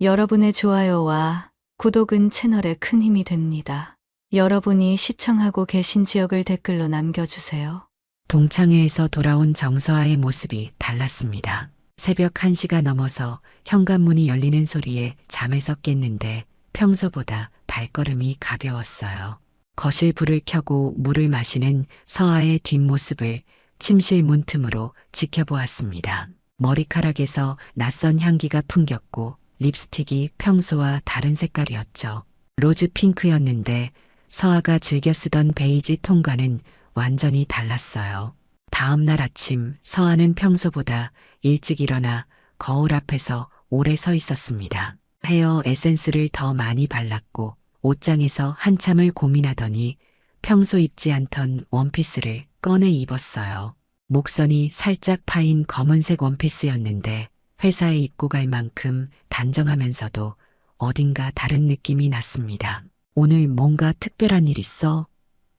여러분의 좋아요와 구독은 채널에 큰 힘이 됩니다. 여러분이 시청하고 계신 지역을 댓글로 남겨주세요. 동창회에서 돌아온 정서아의 모습이 달랐습니다. 새벽 1시가 넘어서 현관문이 열리는 소리에 잠에서 깼는데 평소보다 발걸음이 가벼웠어요. 거실 불을 켜고 물을 마시는 서아의 뒷모습을 침실 문틈으로 지켜보았습니다. 머리카락에서 낯선 향기가 풍겼고 립스틱이 평소와 다른 색깔이었죠. 로즈 핑크였는데 서아가 즐겨 쓰던 베이지 톤과는 완전히 달랐어요. 다음 날 아침 서아는 평소보다 일찍 일어나 거울 앞에서 오래 서 있었습니다. 헤어 에센스를 더 많이 발랐고 옷장에서 한참을 고민하더니 평소 입지 않던 원피스를 꺼내 입었어요. 목선이 살짝 파인 검은색 원피스였는데 회사에 입고 갈 만큼 단정하면서도 어딘가 다른 느낌이 났습니다. 오늘 뭔가 특별한 일 있어?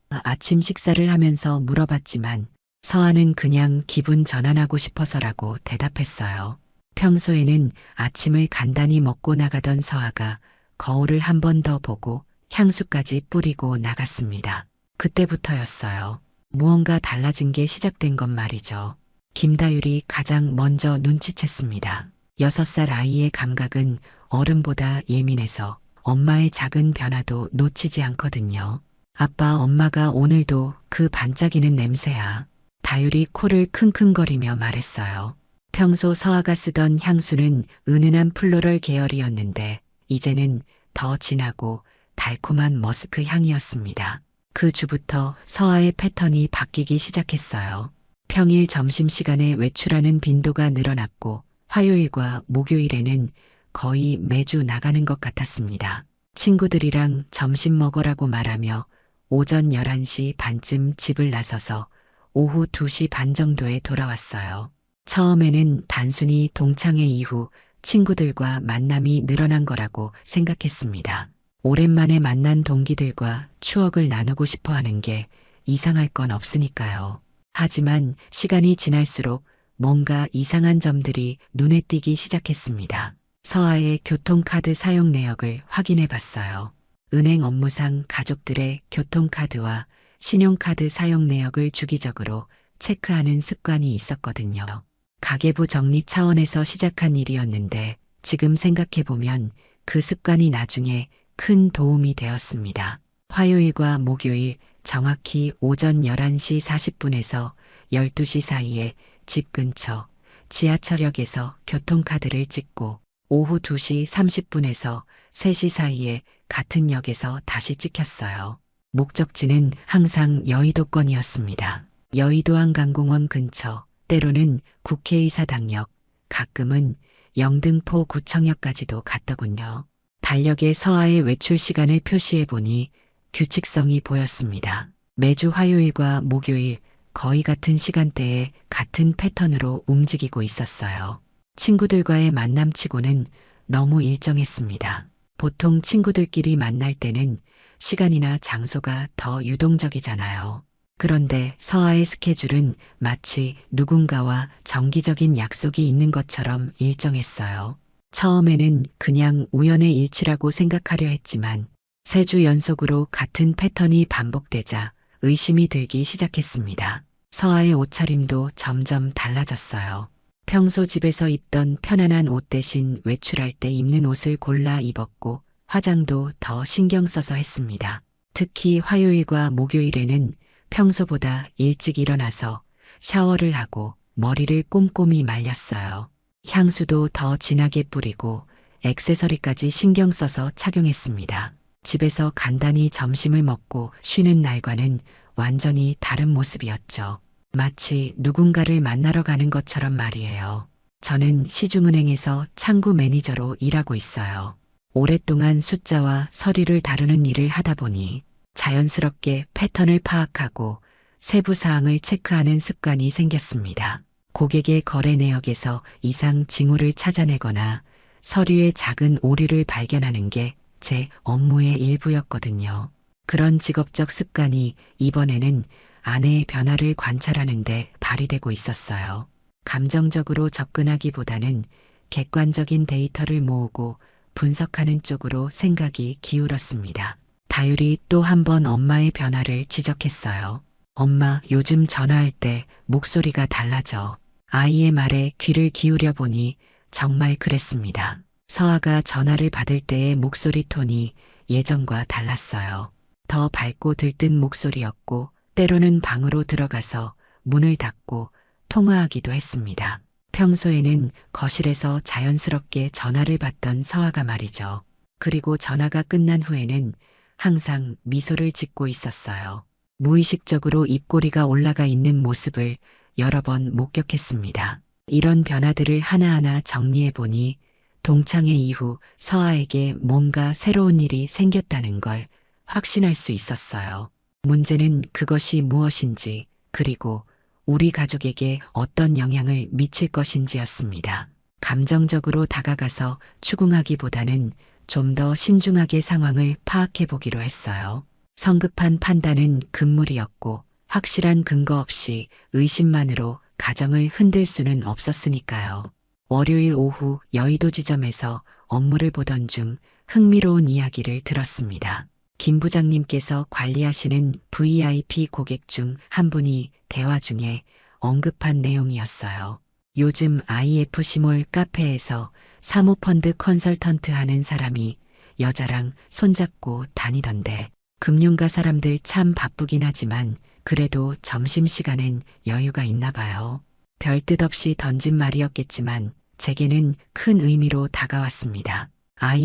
아침 식사를 하면서 물어봤지만 서아는 그냥 기분 전환하고 싶어서라고 대답했어요. 평소에는 아침을 간단히 먹고 나가던 서아가 거울을 한 번 더 보고 향수까지 뿌리고 나갔습니다. 그때부터였어요. 무언가 달라진 게 시작된 건 말이죠. 김다율이 가장 먼저 눈치챘습니다. 6살 아이의 감각은 어른보다 예민해서 엄마의 작은 변화도 놓치지 않거든요. 아빠, 엄마가 오늘도 그 반짝이는 냄새야. 다율이 코를 킁킁거리며 말했어요. 평소 서아가 쓰던 향수는 은은한 플로럴 계열이었는데 이제는 더 진하고 달콤한 머스크 향이었습니다. 그 주부터 서아의 패턴이 바뀌기 시작했어요. 평일 점심시간에 외출하는 빈도가 늘어났고 화요일과 목요일에는 거의 매주 나가는 것 같았습니다. 친구들이랑 점심 먹으라고 말하며 오전 11시 반쯤 집을 나서서 오후 2시 반 정도에 돌아왔어요. 처음에는 단순히 동창회 이후 친구들과 만남이 늘어난 거라고 생각했습니다. 오랜만에 만난 동기들과 추억을 나누고 싶어 하는 게 이상할 건 없으니까요. 하지만 시간이 지날수록 뭔가 이상한 점들이 눈에 띄기 시작했습니다. 서아의 교통카드 사용 내역을 확인해 봤어요. 은행 업무상 가족들의 교통카드와 신용카드 사용 내역을 주기적으로 체크하는 습관이 있었거든요. 가계부 정리 차원에서 시작한 일이었는데 지금 생각해보면 그 습관이 나중에 큰 도움이 되었습니다. 화요일과 목요일 정확히 오전 11시 40분에서 12시 사이에 집 근처 지하철역에서 교통카드를 찍고 오후 2시 30분에서 3시 사이에 같은 역에서 다시 찍혔어요. 목적지는 항상 여의도권이었습니다. 여의도 한강공원 근처, 때로는 국회의사당역, 가끔은 영등포 구청역까지도 갔더군요. 달력에 서아의 외출 시간을 표시해 보니 규칙성이 보였습니다. 매주 화요일과 목요일 거의 같은 시간대에 같은 패턴으로 움직이고 있었어요. 친구들과의 만남치고는 너무 일정했습니다. 보통 친구들끼리 만날 때는 시간이나 장소가 더 유동적이잖아요. 그런데 서아의 스케줄은 마치 누군가와 정기적인 약속이 있는 것처럼 일정했어요. 처음에는 그냥 우연의 일치라고 생각하려 했지만 3주 연속으로 같은 패턴이 반복되자 의심이 들기 시작했습니다. 서아의 옷차림도 점점 달라졌어요. 평소 집에서 입던 편안한 옷 대신 외출할 때 입는 옷을 골라 입었고 화장도 더 신경 써서 했습니다. 특히 화요일과 목요일에는 평소보다 일찍 일어나서 샤워를 하고 머리를 꼼꼼히 말렸어요. 향수도 더 진하게 뿌리고 액세서리까지 신경 써서 착용했습니다. 집에서 간단히 점심을 먹고 쉬는 날과는 완전히 다른 모습이었죠. 마치 누군가를 만나러 가는 것처럼 말이에요. 저는 시중은행에서 창구 매니저로 일하고 있어요. 오랫동안 숫자와 서류를 다루는 일을 하다 보니 자연스럽게 패턴을 파악하고 세부 사항을 체크하는 습관이 생겼습니다. 고객의 거래 내역에서 이상 징후를 찾아내거나 서류에 작은 오류를 발견하는 게 제 업무의 일부였거든요. 그런 직업적 습관이 이번에는 아내의 변화를 관찰하는 데 발휘되고 있었어요. 감정적으로 접근하기보다는 객관적인 데이터를 모으고 분석하는 쪽으로 생각이 기울었습니다. 다율이 또 한 번 엄마의 변화를 지적했어요. 엄마, 요즘 전화할 때 목소리가 달라져. 아이의 말에 귀를 기울여 보니 정말 그랬습니다. 서아가 전화를 받을 때의 목소리 톤이 예전과 달랐어요. 더 밝고 들뜬 목소리였고 때로는 방으로 들어가서 문을 닫고 통화하기도 했습니다. 평소에는 거실에서 자연스럽게 전화를 받던 서아가 말이죠. 그리고 전화가 끝난 후에는 항상 미소를 짓고 있었어요. 무의식적으로 입꼬리가 올라가 있는 모습을 여러 번 목격했습니다. 이런 변화들을 하나하나 정리해 보니 동창회 이후 서아에게 뭔가 새로운 일이 생겼다는 걸 확신할 수 있었어요. 문제는 그것이 무엇인지, 그리고 우리 가족에게 어떤 영향을 미칠 것인지였습니다. 감정적으로 다가가서 추궁하기보다는 좀 더 신중하게 상황을 파악해 보기로 했어요. 성급한 판단은 금물이었고 확실한 근거 없이 의심만으로 가정을 흔들 수는 없었으니까요. 월요일 오후 여의도 지점에서 업무를 보던 중 흥미로운 이야기를 들었습니다. 김 부장님께서 관리하시는 VIP 고객 중 한 분이 대화 중에 언급한 내용이었어요. 요즘 IFC몰 카페에서 사모펀드 컨설턴트 하는 사람이 여자랑 손잡고 다니던데 금융가 사람들 참 바쁘긴 하지만 그래도 점심시간엔 여유가 있나 봐요. 별 뜻 없이 던진 말이었겠지만 제게는 큰 의미로 다가왔습니다.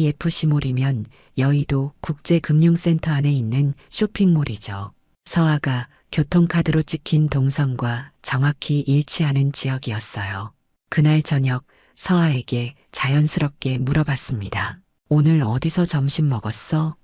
IFC몰이면 여의도 국제금융센터 안에 있는 쇼핑몰이죠. 서아가 교통카드로 찍힌 동선과 정확히 일치하는 지역이었어요. 그날 저녁 서아에게 자연스럽게 물어봤습니다. 오늘 어디서 점심 먹었어?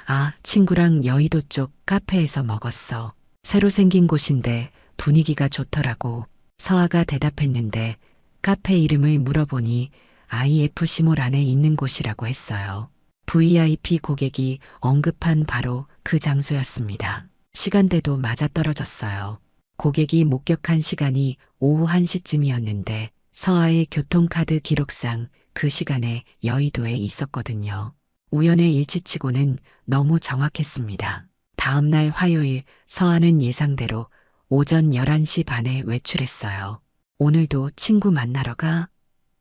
아, 친구랑 여의도 쪽 카페에서 먹었어. 새로 생긴 곳인데 분위기가 좋더라고. 서아가 대답했는데 카페 이름을 물어보니 IFC몰 안에 있는 곳이라고 했어요. VIP 고객이 언급한 바로 그 장소였습니다. 시간대도 맞아떨어졌어요. 고객이 목격한 시간이 오후 1시쯤이었는데 서아의 교통카드 기록상 그 시간에 여의도에 있었거든요. 우연의 일치치고는 너무 정확했습니다. 다음 날 화요일 서아는 예상대로 오전 11시 반에 외출했어요. 오늘도 친구 만나러 가?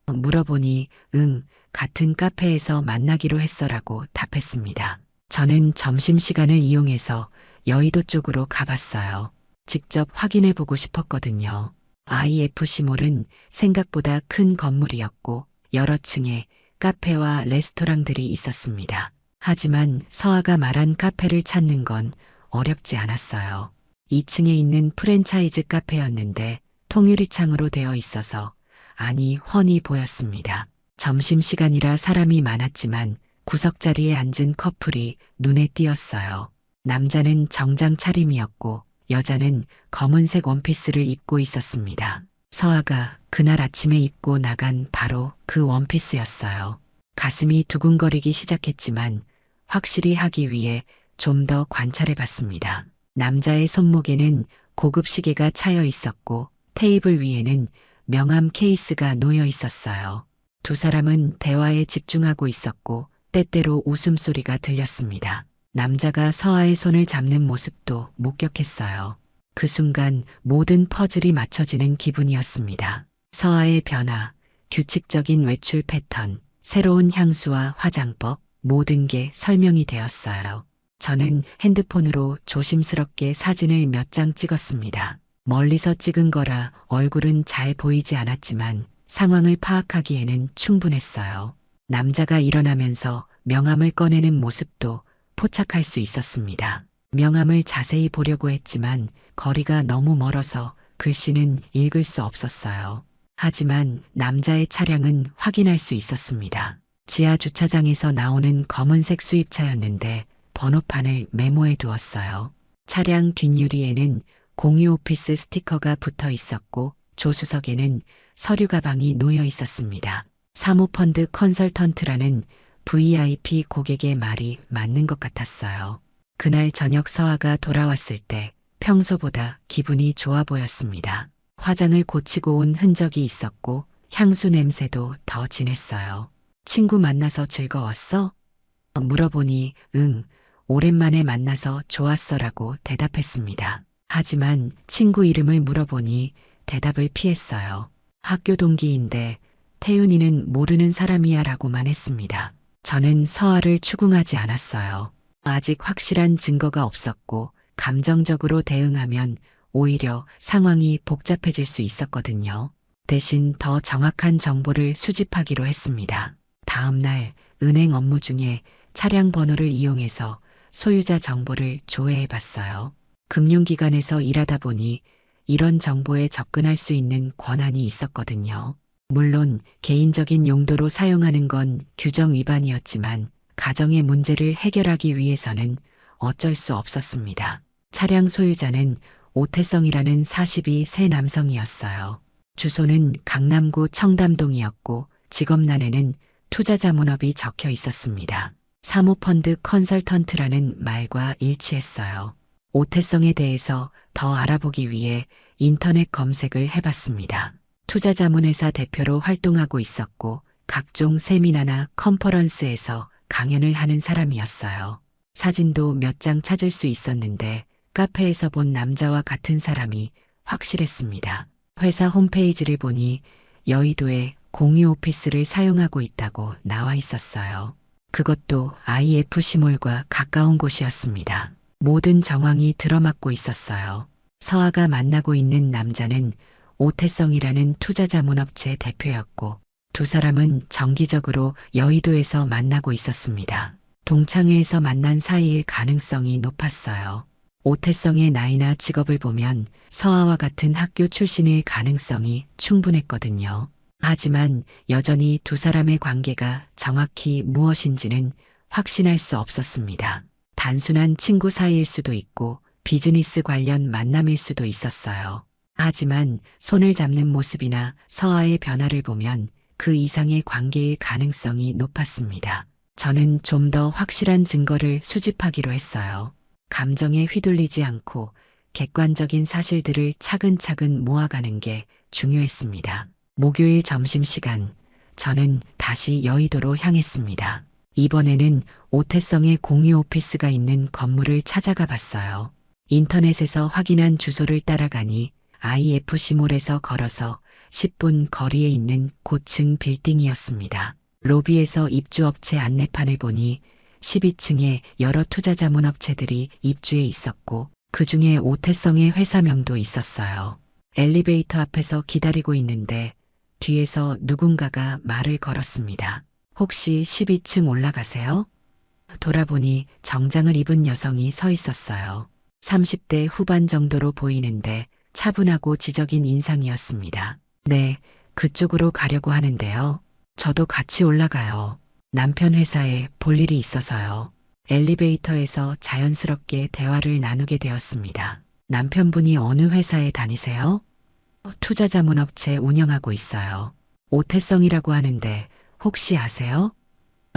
물어보니 응, 같은 카페에서 만나기로 했어라고 답했습니다. 저는 점심시간을 이용해서 여의도 쪽으로 가봤어요. 직접 확인해 보고 싶었거든요. IFC몰은 생각보다 큰 건물이었고 여러 층에 카페와 레스토랑들이 있었습니다. 하지만 서아가 말한 카페를 찾는 건 어렵지 않았어요. 2층에 있는 프랜차이즈 카페였는데 통유리창으로 되어 있어서 안이 훤히 보였습니다. 점심시간이라 사람이 많았지만 구석자리에 앉은 커플이 눈에 띄었어요. 남자는 정장 차림이었고 여자는 검은색 원피스를 입고 있었습니다. 서아가 그날 아침에 입고 나간 바로 그 원피스였어요. 가슴이 두근거리기 시작했지만 확실히 하기 위해 좀 더 관찰해 봤습니다. 남자의 손목에는 고급 시계가 차여 있었고 테이블 위에는 명함 케이스가 놓여 있었어요. 두 사람은 대화에 집중하고 있었고 때때로 웃음소리가 들렸습니다. 남자가 서아의 손을 잡는 모습도 목격했어요. 그 순간 모든 퍼즐이 맞춰지는 기분이었습니다. 서아의 변화, 규칙적인 외출 패턴, 새로운 향수와 화장법, 모든 게 설명이 되었어요. 저는 핸드폰으로 조심스럽게 사진을 몇 장 찍었습니다. 멀리서 찍은 거라 얼굴은 잘 보이지 않았지만 상황을 파악하기에는 충분했어요. 남자가 일어나면서 명함을 꺼내는 모습도 포착할 수 있었습니다. 명함을 자세히 보려고 했지만 거리가 너무 멀어서 글씨는 읽을 수 없었어요. 하지만 남자의 차량은 확인할 수 있었습니다. 지하 주차장에서 나오는 검은색 수입차였는데 번호판을 메모해 두었어요. 차량 뒷유리에는 공유 오피스 스티커가 붙어 있었고 조수석에는 서류 가방이 놓여 있었습니다. 사모펀드 컨설턴트라는 VIP 고객의 말이 맞는 것 같았어요. 그날 저녁 서아가 돌아왔을 때 평소보다 기분이 좋아 보였습니다. 화장을 고치고 온 흔적이 있었고 향수 냄새도 더 진했어요. 친구 만나서 즐거웠어? 물어보니 응, 오랜만에 만나서 좋았어라고 대답했습니다. 하지만 친구 이름을 물어보니 대답을 피했어요. 학교 동기인데 태윤이는 모르는 사람이야 라고만 했습니다. 저는 서아를 추궁하지 않았어요. 아직 확실한 증거가 없었고 감정적으로 대응하면 오히려 상황이 복잡해질 수 있었거든요. 대신 더 정확한 정보를 수집하기로 했습니다. 다음 날 은행 업무 중에 차량 번호를 이용해서 소유자 정보를 조회해 봤어요. 금융기관에서 일하다 보니 이런 정보에 접근할 수 있는 권한이 있었거든요. 물론 개인적인 용도로 사용하는 건 규정 위반이었지만 가정의 문제를 해결하기 위해서는 어쩔 수 없었습니다. 차량 소유자는 오태성이라는 42세 남성이었어요. 주소는 강남구 청담동이었고 직업란에는 투자자문업이 적혀 있었습니다. 사모펀드 컨설턴트라는 말과 일치했어요. 오태성에 대해서 더 알아보기 위해 인터넷 검색을 해봤습니다. 투자자문회사 대표로 활동하고 있었고 각종 세미나나 컨퍼런스에서 강연을 하는 사람이었어요. 사진도 몇 장 찾을 수 있었는데 카페에서 본 남자와 같은 사람이 확실했습니다. 회사 홈페이지를 보니 여의도에 공유 오피스를 사용하고 있다고 나와 있었어요. 그것도 IFC몰과 가까운 곳이었습니다. 모든 정황이 들어맞고 있었어요. 서아가 만나고 있는 남자는 오태성이라는 투자자문업체 대표였고 두 사람은 정기적으로 여의도에서 만나고 있었습니다. 동창회에서 만난 사이일 가능성이 높았어요. 오태성의 나이나 직업을 보면 서아와 같은 학교 출신일 가능성이 충분했거든요. 하지만 여전히 두 사람의 관계가 정확히 무엇인지는 확신할 수 없었습니다. 단순한 친구 사이일 수도 있고 비즈니스 관련 만남일 수도 있었어요. 하지만 손을 잡는 모습이나 서아의 변화를 보면 그 이상의 관계일 가능성이 높았습니다. 저는 좀 더 확실한 증거를 수집하기로 했어요. 감정에 휘둘리지 않고 객관적인 사실들을 차근차근 모아가는 게 중요했습니다. 목요일 점심시간, 저는 다시 여의도로 향했습니다. 이번에는 오태성의 공유 오피스가 있는 건물을 찾아가 봤어요. 인터넷에서 확인한 주소를 따라가니 IFC몰에서 걸어서 10분 거리에 있는 고층 빌딩이었습니다. 로비에서 입주업체 안내판을 보니 12층에 여러 투자자문업체들이 입주해 있었고 그 중에 오태성의 회사명도 있었어요. 엘리베이터 앞에서 기다리고 있는데 뒤에서 누군가가 말을 걸었습니다. 혹시 12층 올라가세요? 돌아보니 정장을 입은 여성이 서 있었어요. 30대 후반 정도로 보이는데 차분하고 지적인 인상이었습니다. 네, 그쪽으로 가려고 하는데요. 저도 같이 올라가요. 남편 회사에 볼 일이 있어서요. 엘리베이터에서 자연스럽게 대화를 나누게 되었습니다. 남편분이 어느 회사에 다니세요? 투자자문업체 운영하고 있어요. 오태성이라고 하는데 혹시 아세요?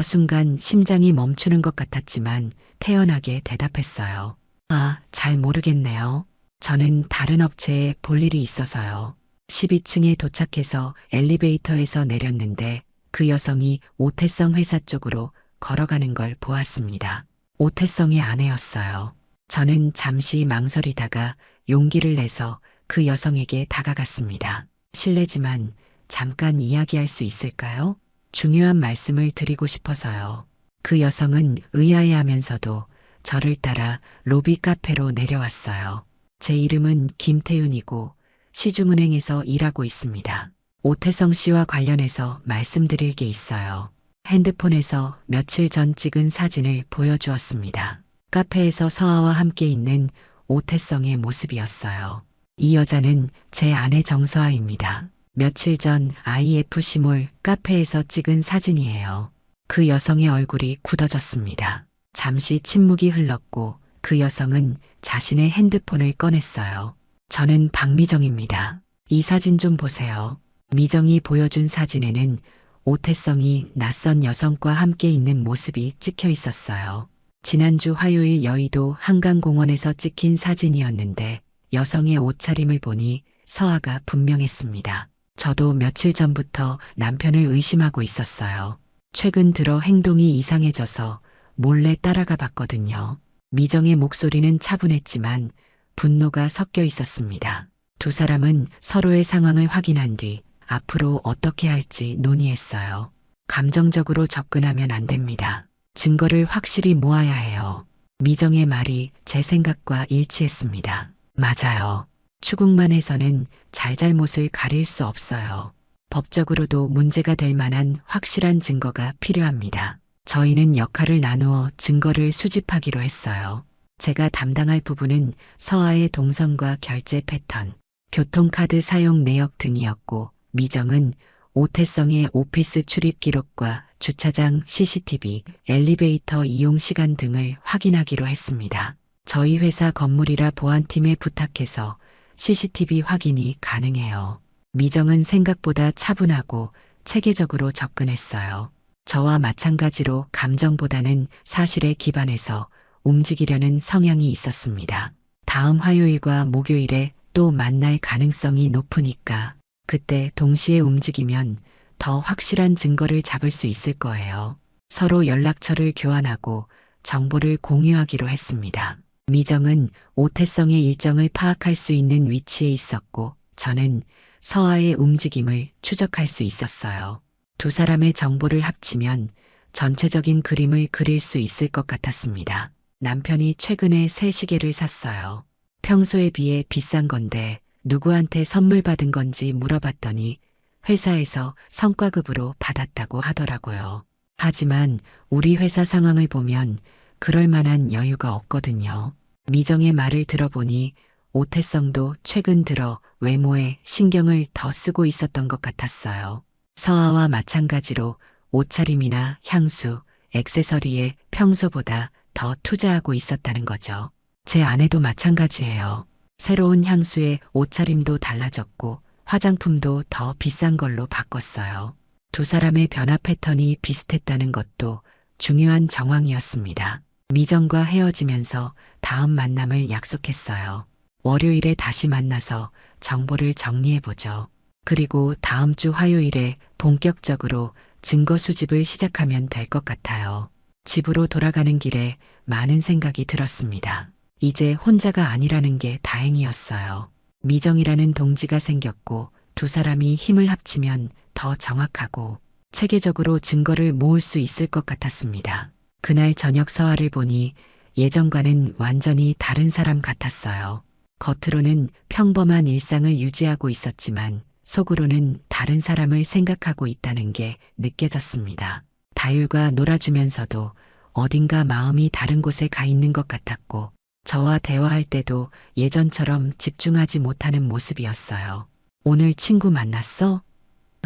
순간 심장이 멈추는 것 같았지만 태연하게 대답했어요. 아, 잘 모르겠네요. 저는 다른 업체에 볼 일이 있어서요. 12층에 도착해서 엘리베이터에서 내렸는데 그 여성이 오태성 회사 쪽으로 걸어가는 걸 보았습니다. 오태성의 아내였어요. 저는 잠시 망설이다가 용기를 내서 그 여성에게 다가갔습니다. 실례지만 잠깐 이야기할 수 있을까요? 중요한 말씀을 드리고 싶어서요. 그 여성은 의아해하면서도 저를 따라 로비 카페로 내려왔어요. 제 이름은 김태윤이고 시중은행에서 일하고 있습니다. 오태성 씨와 관련해서 말씀드릴 게 있어요. 핸드폰에서 며칠 전 찍은 사진을 보여주었습니다. 카페에서 서아와 함께 있는 오태성의 모습이었어요. 이 여자는 제 아내 정서아입니다. 며칠 전 IFC몰 카페에서 찍은 사진이에요. 그 여성의 얼굴이 굳어졌습니다. 잠시 침묵이 흘렀고 그 여성은 자신의 핸드폰을 꺼냈어요. 저는 박미정입니다. 이 사진 좀 보세요. 미정이 보여준 사진에는 오태성이 낯선 여성과 함께 있는 모습이 찍혀 있었어요. 지난주 화요일 여의도 한강공원에서 찍힌 사진이었는데 여성의 옷차림을 보니 서아가 분명했습니다. 저도 며칠 전부터 남편을 의심하고 있었어요. 최근 들어 행동이 이상해져서 몰래 따라가 봤거든요. 미정의 목소리는 차분했지만 분노가 섞여 있었습니다. 두 사람은 서로의 상황을 확인한 뒤 앞으로 어떻게 할지 논의했어요. 감정적으로 접근하면 안 됩니다. 증거를 확실히 모아야 해요. 미정의 말이 제 생각과 일치했습니다. 맞아요. 추궁만 해서는 잘잘못을 가릴 수 없어요. 법적으로도 문제가 될 만한 확실한 증거가 필요합니다. 저희는 역할을 나누어 증거를 수집하기로 했어요. 제가 담당할 부분은 서아의 동선과 결제 패턴, 교통카드 사용 내역 등이었고, 미정은 오태성의 오피스 출입 기록과 주차장 CCTV, 엘리베이터 이용 시간 등을 확인하기로 했습니다. 저희 회사 건물이라 보안팀에 부탁해서 CCTV 확인이 가능해요. 미정은 생각보다 차분하고 체계적으로 접근했어요. 저와 마찬가지로 감정보다는 사실에 기반해서 움직이려는 성향이 있었습니다. 다음 화요일과 목요일에 또 만날 가능성이 높으니까 그때 동시에 움직이면 더 확실한 증거를 잡을 수 있을 거예요. 서로 연락처를 교환하고 정보를 공유하기로 했습니다. 미정은 오태성의 일정을 파악할 수 있는 위치에 있었고 저는 서아의 움직임을 추적할 수 있었어요. 두 사람의 정보를 합치면 전체적인 그림을 그릴 수 있을 것 같았습니다. 남편이 최근에 새 시계를 샀어요. 평소에 비해 비싼 건데 누구한테 선물 받은 건지 물어봤더니 회사에서 성과급으로 받았다고 하더라고요. 하지만 우리 회사 상황을 보면 그럴 만한 여유가 없거든요. 미정의 말을 들어보니 오태성도 최근 들어 외모에 신경을 더 쓰고 있었던 것 같았어요. 서아와 마찬가지로 옷차림이나 향수, 액세서리에 평소보다 더 투자하고 있었다는 거죠. 제 아내도 마찬가지예요. 새로운 향수에 옷차림도 달라졌고 화장품도 더 비싼 걸로 바꿨어요. 두 사람의 변화 패턴이 비슷했다는 것도 중요한 정황이었습니다. 미정과 헤어지면서 다음 만남을 약속했어요. 월요일에 다시 만나서 정보를 정리해보죠. 그리고 다음 주 화요일에 본격적으로 증거 수집을 시작하면 될 것 같아요. 집으로 돌아가는 길에 많은 생각이 들었습니다. 이제 혼자가 아니라는 게 다행이었어요. 미정이라는 동지가 생겼고 두 사람이 힘을 합치면 더 정확하고 체계적으로 증거를 모을 수 있을 것 같았습니다. 그날 저녁 서아를 보니 예전과는 완전히 다른 사람 같았어요. 겉으로는 평범한 일상을 유지하고 있었지만 속으로는 다른 사람을 생각하고 있다는 게 느껴졌습니다. 다율과 놀아주면서도 어딘가 마음이 다른 곳에 가 있는 것 같았고 저와 대화할 때도 예전처럼 집중하지 못하는 모습이었어요. 오늘 친구 만났어?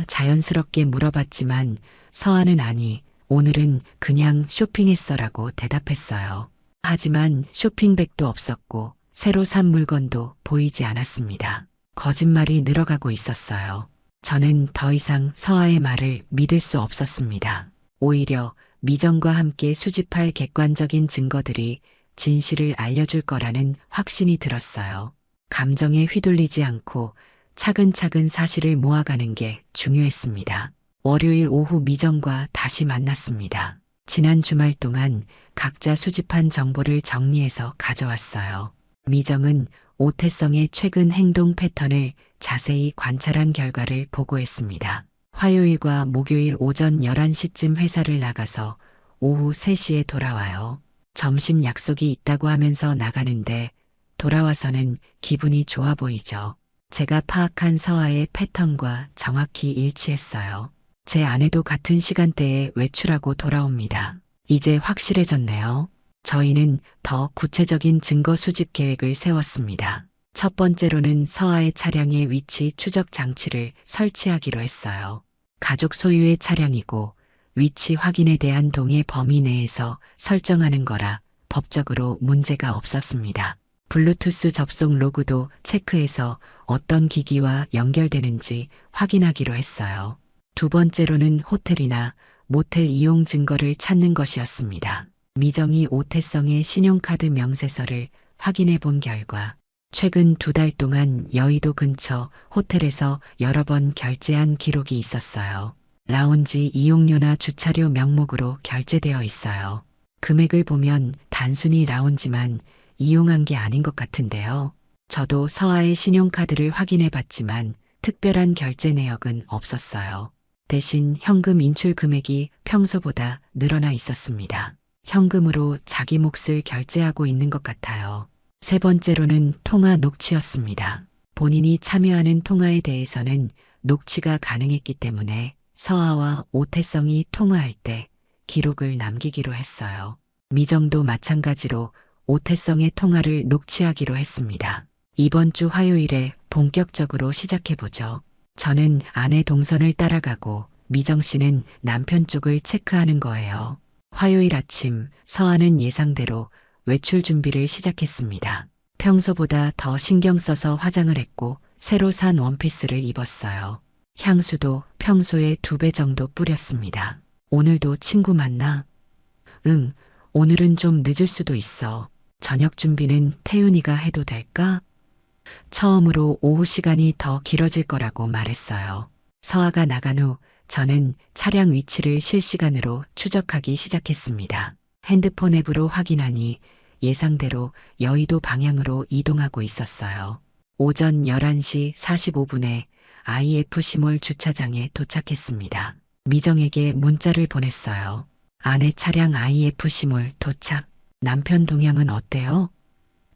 자연스럽게 물어봤지만 서아는 아니, 오늘은 그냥 쇼핑했어라고 대답했어요. 하지만 쇼핑백도 없었고 새로 산 물건도 보이지 않았습니다. 거짓말이 늘어가고 있었어요. 저는 더 이상 서아의 말을 믿을 수 없었습니다. 오히려 미정과 함께 수집할 객관적인 증거들이 진실을 알려줄 거라는 확신이 들었어요. 감정에 휘둘리지 않고 차근차근 사실을 모아가는 게 중요했습니다. 월요일 오후 미정과 다시 만났습니다. 지난 주말 동안 각자 수집한 정보를 정리해서 가져왔어요. 미정은 오태성의 최근 행동 패턴을 자세히 관찰한 결과를 보고했습니다. 화요일과 목요일 오전 11시쯤 회사를 나가서 오후 3시에 돌아와요. 점심 약속이 있다고 하면서 나가는데 돌아와서는 기분이 좋아 보이죠. 제가 파악한 서아의 패턴과 정확히 일치했어요. 제 아내도 같은 시간대에 외출하고 돌아옵니다. 이제 확실해졌네요. 저희는 더 구체적인 증거 수집 계획을 세웠습니다. 첫 번째로는 서아의 차량의 위치 추적 장치를 설치하기로 했어요. 가족 소유의 차량이고 위치 확인에 대한 동의 범위 내에서 설정하는 거라 법적으로 문제가 없었습니다. 블루투스 접속 로그도 체크해서 어떤 기기와 연결되는지 확인하기로 했어요. 두 번째로는 호텔이나 모텔 이용 증거를 찾는 것이었습니다. 미정이 오태성의 신용카드 명세서를 확인해 본 결과 최근 2달 동안 여의도 근처 호텔에서 여러 번 결제한 기록이 있었어요. 라운지 이용료나 주차료 명목으로 결제되어 있어요. 금액을 보면 단순히 라운지만 이용한 게 아닌 것 같은데요. 저도 서아의 신용카드를 확인해 봤지만 특별한 결제 내역은 없었어요. 대신 현금 인출 금액이 평소보다 늘어나 있었습니다. 현금으로 자기 몫을 결제하고 있는 것 같아요. 세 번째로는 통화 녹취였습니다. 본인이 참여하는 통화에 대해서는 녹취가 가능했기 때문에 서아와 오태성이 통화할 때 기록을 남기기로 했어요. 미정도 마찬가지로 오태성의 통화를 녹취하기로 했습니다. 이번 주 화요일에 본격적으로 시작해보죠. 저는 아내 동선을 따라가고 미정 씨는 남편 쪽을 체크하는 거예요. 화요일 아침 서아는 예상대로 외출 준비를 시작했습니다. 평소보다 더 신경 써서 화장을 했고 새로 산 원피스를 입었어요. 향수도 평소의 2배 정도 뿌렸습니다. 오늘도 친구 만나? 응, 오늘은 좀 늦을 수도 있어. 저녁 준비는 태윤이가 해도 될까? 처음으로 오후 시간이 더 길어질 거라고 말했어요. 서아가 나간 후 저는 차량 위치를 실시간으로 추적하기 시작했습니다. 핸드폰 앱으로 확인하니 예상대로 여의도 방향으로 이동하고 있었어요. 오전 11시 45분에 IFC몰 주차장에 도착했습니다. 미정에게 문자를 보냈어요. 아내 차량 IFC몰 도착. 남편 동향은 어때요?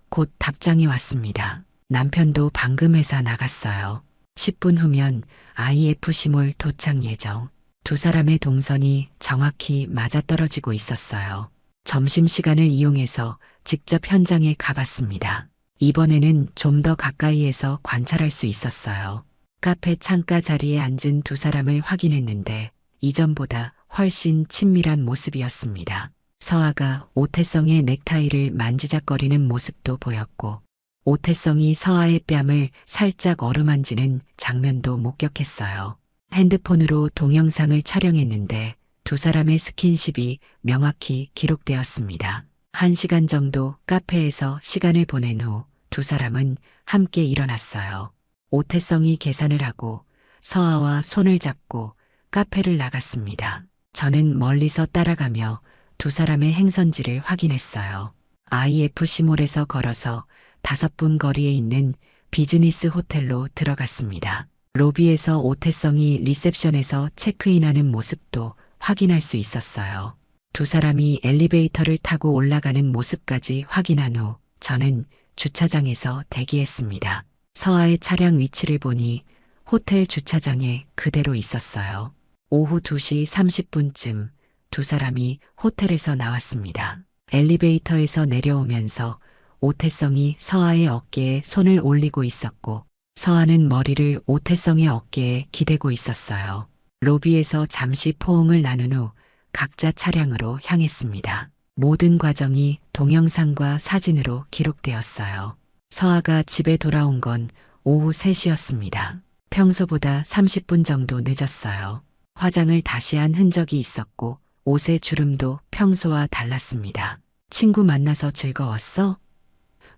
곧 답장이 왔습니다. 남편도 방금 회사 나갔어요. 10분 후면 IFC몰 도착 예정. 두 사람의 동선이 정확히 맞아떨어지고 있었어요. 점심시간을 이용해서 직접 현장에 가봤습니다. 이번에는 좀 더 가까이에서 관찰할 수 있었어요. 카페 창가 자리에 앉은 두 사람을 확인했는데 이전보다 훨씬 친밀한 모습이었습니다. 서아가 오태성의 넥타이를 만지작거리는 모습도 보였고 오태성이 서아의 뺨을 살짝 어루만지는 장면도 목격했어요. 핸드폰으로 동영상을 촬영했는데 두 사람의 스킨십이 명확히 기록되었습니다. 1시간 정도 카페에서 시간을 보낸 후 두 사람은 함께 일어났어요. 오태성이 계산을 하고 서아와 손을 잡고 카페를 나갔습니다. 저는 멀리서 따라가며 두 사람의 행선지를 확인했어요. IFC몰에서 걸어서 5분 거리에 있는 비즈니스 호텔로 들어갔습니다. 로비에서 오태성이 리셉션에서 체크인하는 모습도 확인할 수 있었어요. 두 사람이 엘리베이터를 타고 올라가는 모습까지 확인한 후 저는 주차장에서 대기했습니다. 서아의 차량 위치를 보니 호텔 주차장에 그대로 있었어요. 오후 2시 30분쯤 두 사람이 호텔에서 나왔습니다. 엘리베이터에서 내려오면서 오태성이 서아의 어깨에 손을 올리고 있었고 서아는 머리를 오태성의 어깨에 기대고 있었어요. 로비에서 잠시 포옹을 나눈 후 각자 차량으로 향했습니다. 모든 과정이 동영상과 사진으로 기록되었어요. 서아가 집에 돌아온 건 오후 3시였습니다. 평소보다 30분 정도 늦었어요. 화장을 다시 한 흔적이 있었고 옷의 주름도 평소와 달랐습니다. 친구 만나서 즐거웠어?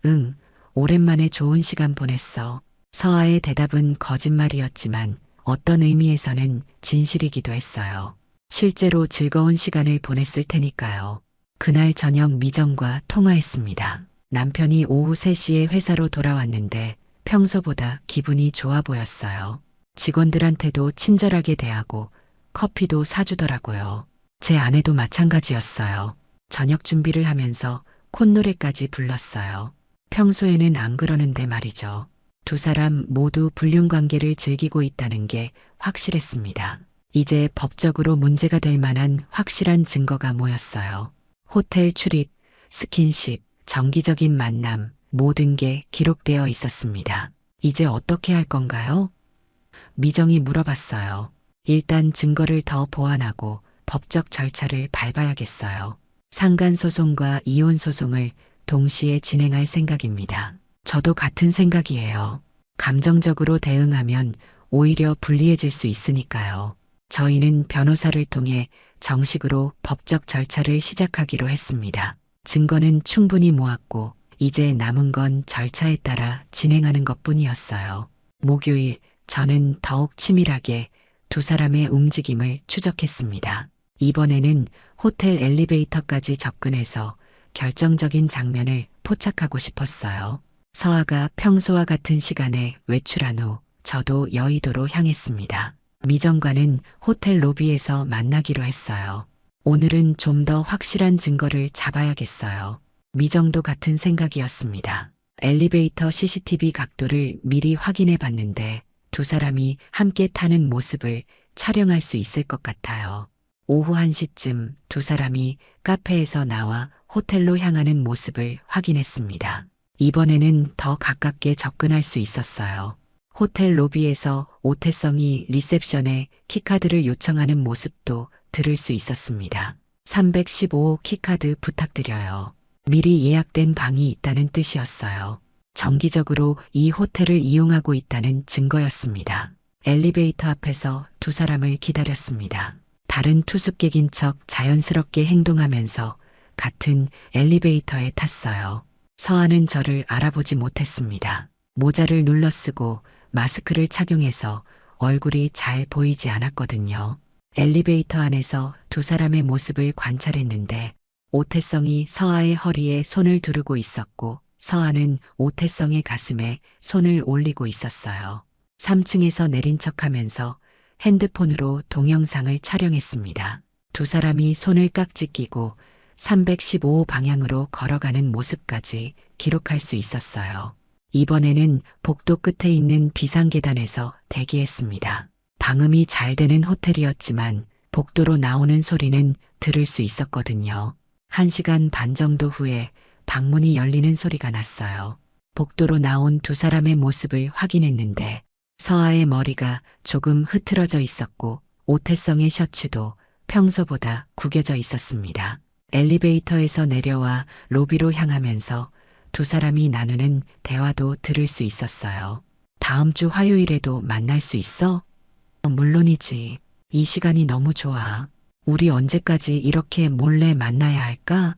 응, 오랜만에 좋은 시간 보냈어. 서아의 대답은 거짓말이었지만 어떤 의미에서는 진실이기도 했어요. 실제로 즐거운 시간을 보냈을 테니까요. 그날 저녁 미정과 통화했습니다. 남편이 오후 3시에 회사로 돌아왔는데 평소보다 기분이 좋아 보였어요. 직원들한테도 친절하게 대하고 커피도 사주더라고요. 제 아내도 마찬가지였어요. 저녁 준비를 하면서 콧노래까지 불렀어요. 평소에는 안 그러는데 말이죠. 두 사람 모두 불륜 관계를 즐기고 있다는 게 확실했습니다. 이제 법적으로 문제가 될 만한 확실한 증거가 모였어요. 호텔 출입, 스킨십, 정기적인 만남, 모든 게 기록되어 있었습니다. 이제 어떻게 할 건가요? 미정이 물어봤어요. 일단 증거를 더 보완하고 법적 절차를 밟아야겠어요. 상간소송과 이혼소송을 동시에 진행할 생각입니다. 저도 같은 생각이에요. 감정적으로 대응하면 오히려 불리해질 수 있으니까요. 저희는 변호사를 통해 정식으로 법적 절차를 시작하기로 했습니다. 증거는 충분히 모았고 이제 남은 건 절차에 따라 진행하는 것뿐이었어요. 목요일 저는 더욱 치밀하게 두 사람의 움직임을 추적했습니다. 이번에는 호텔 엘리베이터까지 접근해서 결정적인 장면을 포착하고 싶었어요. 서아가 평소와 같은 시간에 외출한 후 저도 여의도로 향했습니다. 미정과는 호텔 로비에서 만나기로 했어요. 오늘은 좀 더 확실한 증거를 잡아야겠어요. 미정도 같은 생각이었습니다. 엘리베이터 CCTV 각도를 미리 확인해 봤는데 두 사람이 함께 타는 모습을 촬영할 수 있을 것 같아요. 오후 1시쯤 두 사람이 카페에서 나와 호텔로 향하는 모습을 확인했습니다. 이번에는 더 가깝게 접근할 수 있었어요. 호텔 로비에서 오태성이 리셉션에 키카드를 요청하는 모습도 들을 수 있었습니다. 315 키카드 부탁드려요. 미리 예약된 방이 있다는 뜻이었어요. 정기적으로 이 호텔을 이용하고 있다는 증거였습니다. 엘리베이터 앞에서 두 사람을 기다렸습니다. 다른 투숙객인 척 자연스럽게 행동하면서 같은 엘리베이터에 탔어요. 서아는 저를 알아보지 못했습니다. 모자를 눌러 쓰고 마스크를 착용해서 얼굴이 잘 보이지 않았거든요. 엘리베이터 안에서 두 사람의 모습을 관찰했는데 오태성이 서아의 허리에 손을 두르고 있었고 서아는 오태성의 가슴에 손을 올리고 있었어요. 3층에서 내린 척하면서 핸드폰으로 동영상을 촬영했습니다. 두 사람이 손을 깍지 끼고 315 방향으로 걸어가는 모습까지 기록할 수 있었어요. 이번에는 복도 끝에 있는 비상계단에서 대기했습니다. 방음이 잘 되는 호텔이었지만 복도로 나오는 소리는 들을 수 있었거든요. 1시간 반 정도 후에 방문이 열리는 소리가 났어요. 복도로 나온 두 사람의 모습을 확인했는데 서아의 머리가 조금 흐트러져 있었고 오태성의 셔츠도 평소보다 구겨져 있었습니다. 엘리베이터에서 내려와 로비로 향하면서 두 사람이 나누는 대화도 들을 수 있었어요. 다음 주 화요일에도 만날 수 있어? 물론이지. 이 시간이 너무 좋아. 우리 언제까지 이렇게 몰래 만나야 할까?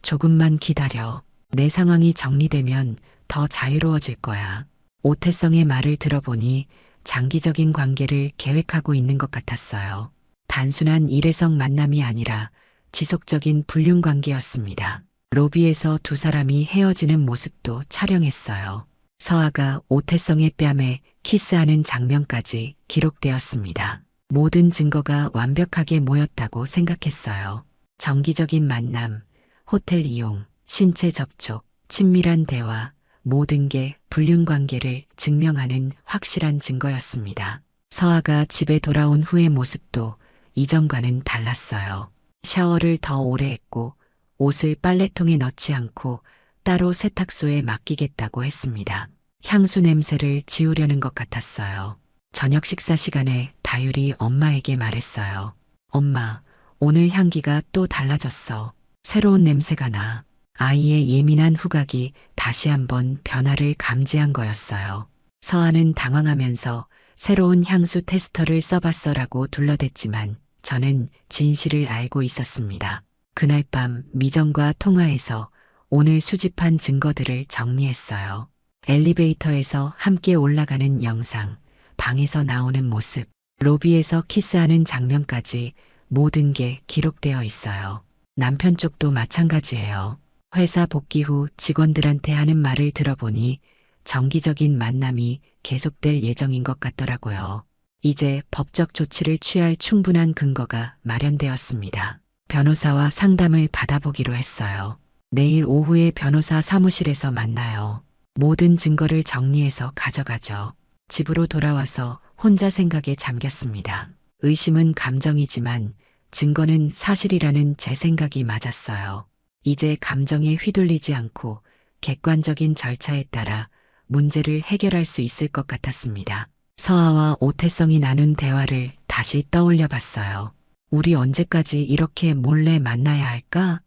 조금만 기다려. 내 상황이 정리되면 더 자유로워질 거야. 오태성의 말을 들어보니 장기적인 관계를 계획하고 있는 것 같았어요. 단순한 일회성 만남이 아니라 지속적인 불륜 관계였습니다. 로비에서 두 사람이 헤어지는 모습도 촬영했어요. 서아가 오태성의 뺨에 키스하는 장면까지 기록되었습니다. 모든 증거가 완벽하게 모였다고 생각했어요. 정기적인 만남, 호텔 이용, 신체 접촉, 친밀한 대화, 모든 게 불륜 관계를 증명하는 확실한 증거였습니다. 서아가 집에 돌아온 후의 모습도 이전과는 달랐어요. 샤워를 더 오래 했고 옷을 빨래통에 넣지 않고 따로 세탁소에 맡기겠다고 했습니다. 향수 냄새를 지우려는 것 같았어요. 저녁 식사 시간에 다율이 엄마에게 말했어요. 엄마, 오늘 향기가 또 달라졌어. 새로운 냄새가 나. 아이의 예민한 후각이 다시 한번 변화를 감지한 거였어요. 서아는 당황하면서 새로운 향수 테스터를 써봤어라고 둘러댔지만 저는 진실을 알고 있었습니다. 그날 밤 미정과 통화해서 오늘 수집한 증거들을 정리했어요. 엘리베이터에서 함께 올라가는 영상, 방에서 나오는 모습, 로비에서 키스하는 장면까지 모든 게 기록되어 있어요. 남편 쪽도 마찬가지예요. 회사 복귀 후 직원들한테 하는 말을 들어보니 정기적인 만남이 계속될 예정인 것 같더라고요. 이제 법적 조치를 취할 충분한 근거가 마련되었습니다. 변호사와 상담을 받아보기로 했어요. 내일 오후에 변호사 사무실에서 만나요. 모든 증거를 정리해서 가져가죠. 집으로 돌아와서 혼자 생각에 잠겼습니다. 의심은 감정이지만 증거는 사실이라는 제 생각이 맞았어요. 이제 감정에 휘둘리지 않고 객관적인 절차에 따라 문제를 해결할 수 있을 것 같았습니다. 서아와 오태성이 나눈 대화를 다시 떠올려 봤어요. 우리 언제까지 이렇게 몰래 만나야 할까?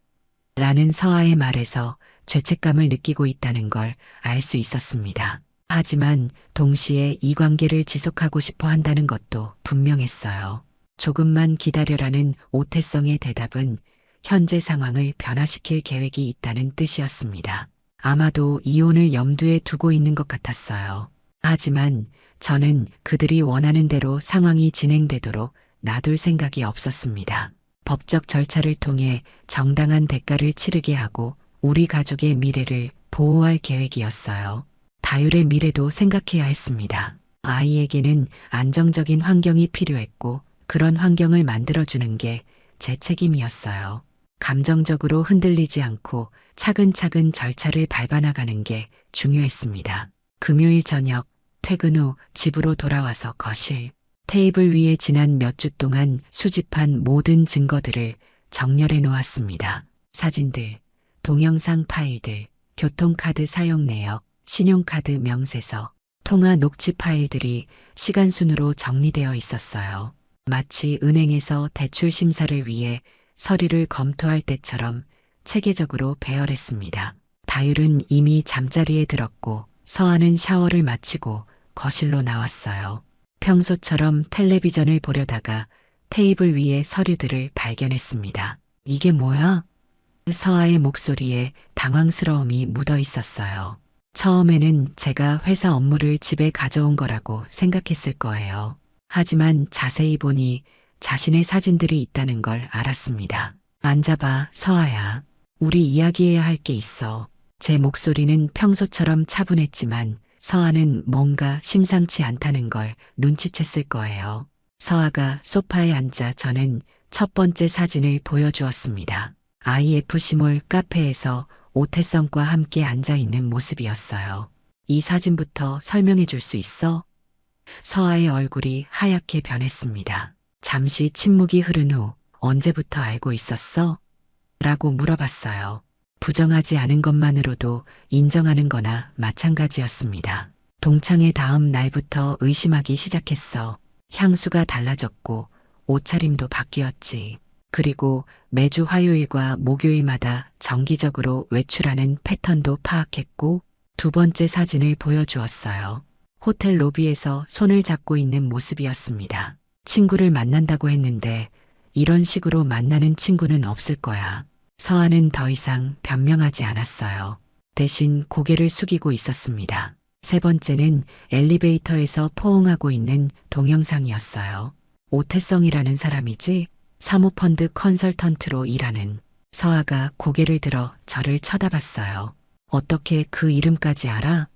라는 서아의 말에서 죄책감을 느끼고 있다는 걸 알 수 있었습니다. 하지만 동시에 이 관계를 지속하고 싶어 한다는 것도 분명했어요. 조금만 기다려라는 오태성의 대답은 현재 상황을 변화시킬 계획이 있다는 뜻이었습니다. 아마도 이혼을 염두에 두고 있는 것 같았어요. 하지만 저는 그들이 원하는 대로 상황이 진행되도록 놔둘 생각이 없었습니다. 법적 절차를 통해 정당한 대가를 치르게 하고 우리 가족의 미래를 보호할 계획이었어요. 다율의 미래도 생각해야 했습니다. 아이에게는 안정적인 환경이 필요했고 그런 환경을 만들어주는 게 제 책임이었어요. 감정적으로 흔들리지 않고 차근차근 절차를 밟아나가는 게 중요했습니다. 금요일 저녁 퇴근 후 집으로 돌아와서 거실 테이블 위에 지난 몇 주 동안 수집한 모든 증거들을 정렬해 놓았습니다. 사진들, 동영상 파일들, 교통카드 사용 내역, 신용카드 명세서, 통화 녹취 파일들이 시간 순으로 정리되어 있었어요. 마치 은행에서 대출 심사를 위해 서류를 검토할 때처럼 체계적으로 배열했습니다. 다율은 이미 잠자리에 들었고 서아는 샤워를 마치고 거실로 나왔어요. 평소처럼 텔레비전을 보려다가 테이블 위에 서류들을 발견했습니다. 이게 뭐야? 서아의 목소리에 당황스러움이 묻어 있었어요. 처음에는 제가 회사 업무를 집에 가져온 거라고 생각했을 거예요. 하지만 자세히 보니 자신의 사진들이 있다는 걸 알았습니다. 앉아봐, 서아야. 우리 이야기해야 할 게 있어. 제 목소리는 평소처럼 차분했지만 서아는 뭔가 심상치 않다는 걸 눈치챘을 거예요. 서아가 소파에 앉자 저는 첫 번째 사진을 보여주었습니다. IFC몰 카페에서 오태성과 함께 앉아있는 모습이었어요. 이 사진부터 설명해 줄 수 있어? 서아의 얼굴이 하얗게 변했습니다. 잠시 침묵이 흐른 후 언제부터 알고 있었어? 라고 물어봤어요. 부정하지 않은 것만으로도 인정하는 거나 마찬가지였습니다. 동창회 다음 날부터 의심하기 시작했어. 향수가 달라졌고 옷차림도 바뀌었지. 그리고 매주 화요일과 목요일마다 정기적으로 외출하는 패턴도 파악했고 두 번째 사진을 보여주었어요. 호텔 로비에서 손을 잡고 있는 모습이었습니다. 친구를 만난다고 했는데 이런 식으로 만나는 친구는 없을 거야. 서아는 더 이상 변명하지 않았어요. 대신 고개를 숙이고 있었습니다. 세 번째는 엘리베이터에서 포옹하고 있는 동영상이었어요. 오태성이라는 사람이지? 사모펀드 컨설턴트로 일하는. 서아가 고개를 들어 저를 쳐다봤어요. 어떻게 그 이름까지 알아?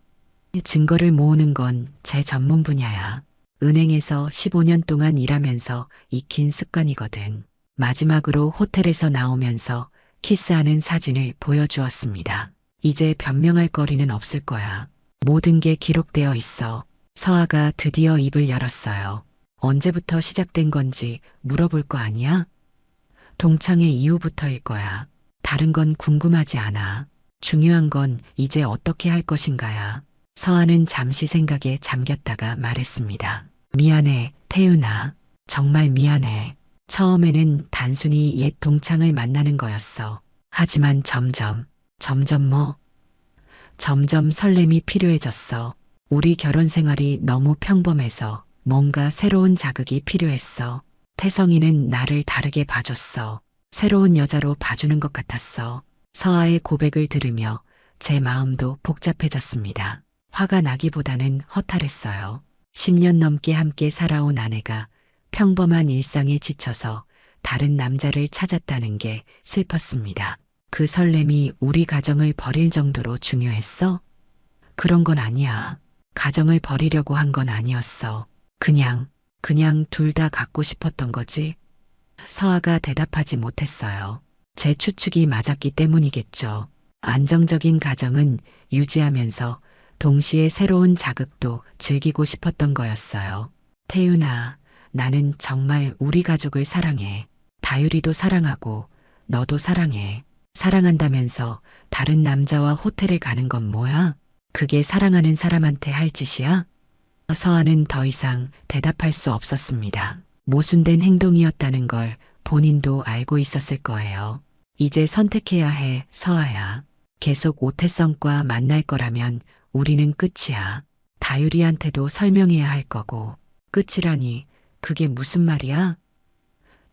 증거를 모으는 건 제 전문 분야야. 은행에서 15년 동안 일하면서 익힌 습관이거든. 마지막으로 호텔에서 나오면서 키스하는 사진을 보여주었습니다. 이제 변명할 거리는 없을 거야. 모든 게 기록되어 있어. 서아가 드디어 입을 열었어요. 언제부터 시작된 건지 물어볼 거 아니야? 동창회 이후부터일 거야. 다른 건 궁금하지 않아. 중요한 건 이제 어떻게 할 것인가야. 서아는 잠시 생각에 잠겼다가 말했습니다. 미안해, 태윤아. 정말 미안해. 처음에는 단순히 옛 동창을 만나는 거였어. 하지만 점점 설렘이 필요해졌어. 우리 결혼 생활이 너무 평범해서 뭔가 새로운 자극이 필요했어. 태성이는 나를 다르게 봐줬어. 새로운 여자로 봐주는 것 같았어. 서아의 고백을 들으며 제 마음도 복잡해졌습니다. 화가 나기보다는 허탈했어요. 10년 넘게 함께 살아온 아내가 평범한 일상에 지쳐서 다른 남자를 찾았다는 게 슬펐습니다. 그 설렘이 우리 가정을 버릴 정도로 중요했어? 그런 건 아니야. 가정을 버리려고 한 건 아니었어. 그냥 둘 다 갖고 싶었던 거지. 서아가 대답하지 못했어요. 제 추측이 맞았기 때문이겠죠. 안정적인 가정은 유지하면서 동시에 새로운 자극도 즐기고 싶었던 거였어요. 태윤아, 나는 정말 우리 가족을 사랑해. 다율이도 사랑하고 너도 사랑해. 사랑한다면서 다른 남자와 호텔에 가는 건 뭐야? 그게 사랑하는 사람한테 할 짓이야? 서아는 더 이상 대답할 수 없었습니다. 모순된 행동이었다는 걸 본인도 알고 있었을 거예요. 이제 선택해야 해, 서아야. 계속 오태성과 만날 거라면 우리는 끝이야. 다율이한테도 설명해야 할 거고. 끝이라니, 그게 무슨 말이야?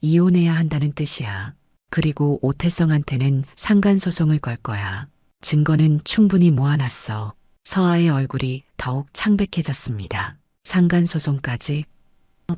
이혼해야 한다는 뜻이야. 그리고 오태성한테는 상간소송을 걸 거야. 증거는 충분히 모아놨어. 서아의 얼굴이 더욱 창백해졌습니다. 상간소송까지.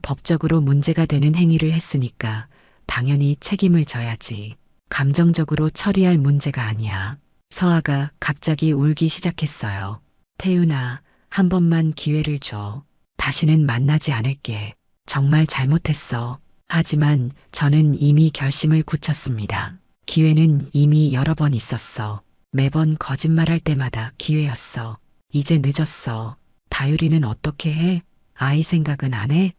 법적으로 문제가 되는 행위를 했으니까 당연히 책임을 져야지. 감정적으로 처리할 문제가 아니야. 서아가 갑자기 울기 시작했어요. 태윤아, 한 번만 기회를 줘. 다시는 만나지 않을게. 정말 잘못했어. 하지만 저는 이미 결심을 굳혔습니다. 기회는 이미 여러 번 있었어. 매번 거짓말할 때마다 기회였어. 이제 늦었어. 다율이는 어떻게 해? 아이 생각은 안 해?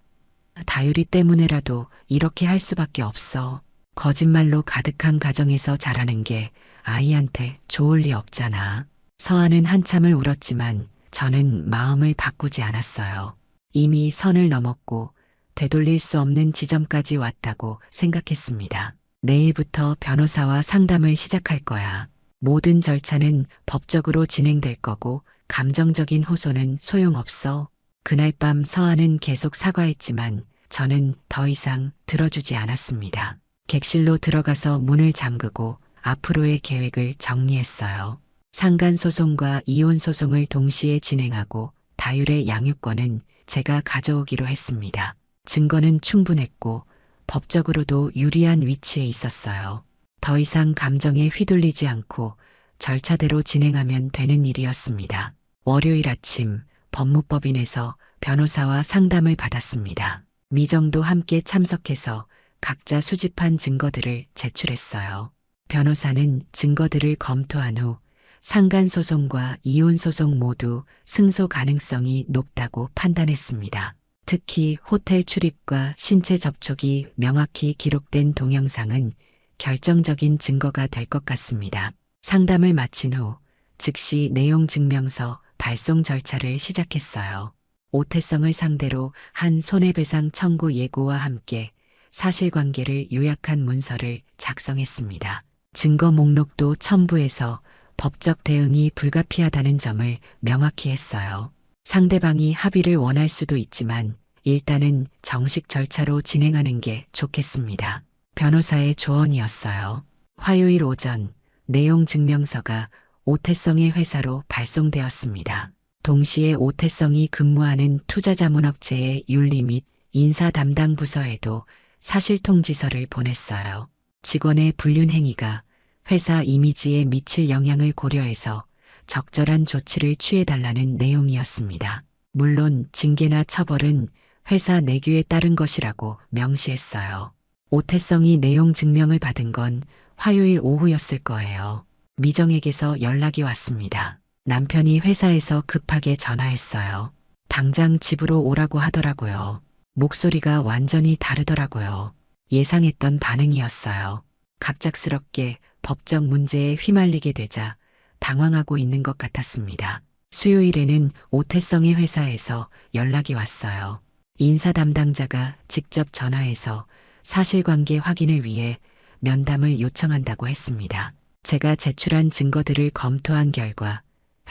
다율이 때문에라도 이렇게 할 수밖에 없어. 거짓말로 가득한 가정에서 자라는 게 아이한테 좋을 리 없잖아. 서아는 한참을 울었지만 저는 마음을 바꾸지 않았어요. 이미 선을 넘었고 되돌릴 수 없는 지점까지 왔다고 생각했습니다. 내일부터 변호사와 상담을 시작할 거야. 모든 절차는 법적으로 진행될 거고 감정적인 호소는 소용없어. 그날 밤 서아는 계속 사과했지만 저는 더 이상 들어주지 않았습니다. 객실로 들어가서 문을 잠그고 앞으로의 계획을 정리했어요. 상간소송과 이혼소송을 동시에 진행하고 다율의 양육권은 제가 가져오기로 했습니다. 증거는 충분했고 법적으로도 유리한 위치에 있었어요. 더 이상 감정에 휘둘리지 않고 절차대로 진행하면 되는 일이었습니다. 월요일 아침 법무법인에서 변호사와 상담을 받았습니다. 미정도 함께 참석해서 각자 수집한 증거들을 제출했어요. 변호사는 증거들을 검토한 후 상간소송과 이혼소송 모두 승소 가능성이 높다고 판단했습니다. 특히 호텔 출입과 신체 접촉이 명확히 기록된 동영상은 결정적인 증거가 될 것 같습니다. 상담을 마친 후 즉시 내용 증명서 발송 절차를 시작했어요. 오태성을 상대로 한 손해배상 청구 예고와 함께 사실관계를 요약한 문서를 작성했습니다. 증거 목록도 첨부해서 법적 대응이 불가피하다는 점을 명확히 했어요. 상대방이 합의를 원할 수도 있지만 일단은 정식 절차로 진행하는 게 좋겠습니다. 변호사의 조언이었어요. 화요일 오전 내용 증명서가 오태성의 회사로 발송되었습니다. 동시에 오태성이 근무하는 투자자문업체의 윤리 및 인사 담당 부서에도 사실통지서를 보냈어요. 직원의 불륜 행위가 회사 이미지에 미칠 영향을 고려해서 적절한 조치를 취해달라는 내용이었습니다. 물론 징계나 처벌은 회사 내규에 따른 것이라고 명시했어요. 오태성이 내용 증명을 받은 건 화요일 오후였을 거예요. 미정에게서 연락이 왔습니다. 남편이 회사에서 급하게 전화했어요. 당장 집으로 오라고 하더라고요. 목소리가 완전히 다르더라고요. 예상했던 반응이었어요. 갑작스럽게 법적 문제에 휘말리게 되자 당황하고 있는 것 같았습니다. 수요일에는 오태성의 회사에서 연락이 왔어요. 인사 담당자가 직접 전화해서 사실관계 확인을 위해 면담을 요청한다고 했습니다. 제가 제출한 증거들을 검토한 결과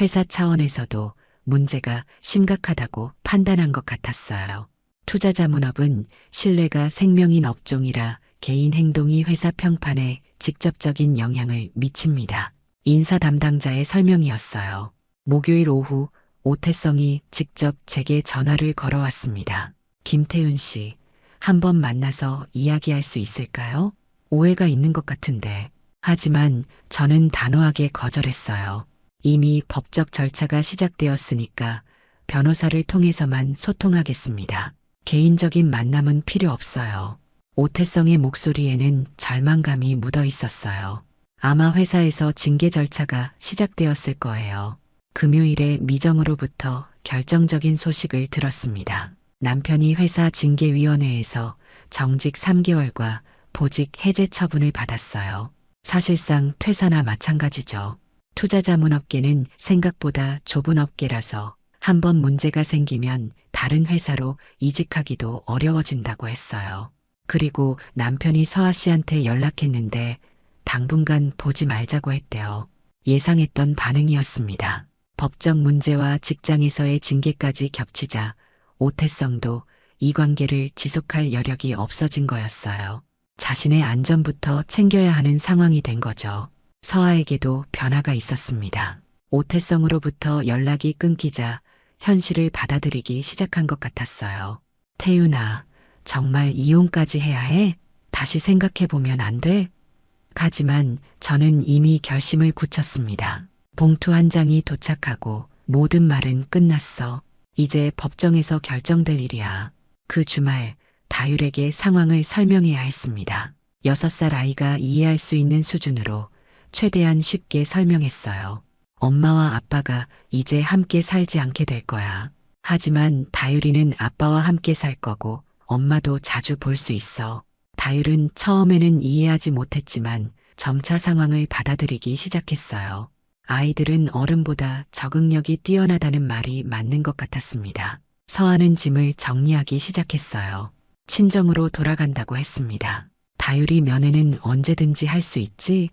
회사 차원에서도 문제가 심각하다고 판단한 것 같았어요. 투자자문업은 신뢰가 생명인 업종이라 개인 행동이 회사 평판에 직접적인 영향을 미칩니다. 인사 담당자의 설명이었어요. 목요일 오후 오태성이 직접 제게 전화를 걸어왔습니다. 김태윤 씨, 한번 만나서 이야기할 수 있을까요? 오해가 있는 것 같은데. 하지만 저는 단호하게 거절했어요. 이미 법적 절차가 시작되었으니까 변호사를 통해서만 소통하겠습니다. 개인적인 만남은 필요 없어요. 오태성의 목소리에는 절망감이 묻어 있었어요. 아마 회사에서 징계 절차가 시작되었을 거예요. 금요일에 미정으로부터 결정적인 소식을 들었습니다. 남편이 회사 징계위원회에서 정직 3개월과 보직 해제 처분을 받았어요. 사실상 퇴사나 마찬가지죠. 투자자문업계는 생각보다 좁은 업계라서 한번 문제가 생기면 다른 회사로 이직하기도 어려워진다고 했어요. 그리고 남편이 서아 씨한테 연락했는데 당분간 보지 말자고 했대요. 예상했던 반응이었습니다. 법적 문제와 직장에서의 징계까지 겹치자 오태성도 이 관계를 지속할 여력이 없어진 거였어요. 자신의 안전부터 챙겨야 하는 상황이 된 거죠. 서아에게도 변화가 있었습니다. 오태성으로부터 연락이 끊기자 현실을 받아들이기 시작한 것 같았어요. 태윤아, 정말 이혼까지 해야 해? 다시 생각해보면 안 돼? 하지만 저는 이미 결심을 굳혔습니다. 봉투 한 장이 도착하고 모든 말은 끝났어. 이제 법정에서 결정될 일이야. 그 주말 다율에게 상황을 설명해야 했습니다. 6살 아이가 이해할 수 있는 수준으로 최대한 쉽게 설명했어요. 엄마와 아빠가 이제 함께 살지 않게 될 거야. 하지만 다율이는 아빠와 함께 살 거고 엄마도 자주 볼 수 있어. 다율은 처음에는 이해하지 못했지만 점차 상황을 받아들이기 시작했어요. 아이들은 어른보다 적응력이 뛰어나다는 말이 맞는 것 같았습니다. 서하는 짐을 정리하기 시작했어요. 친정으로 돌아간다고 했습니다. 다율이 면회는 언제든지 할 수 있지?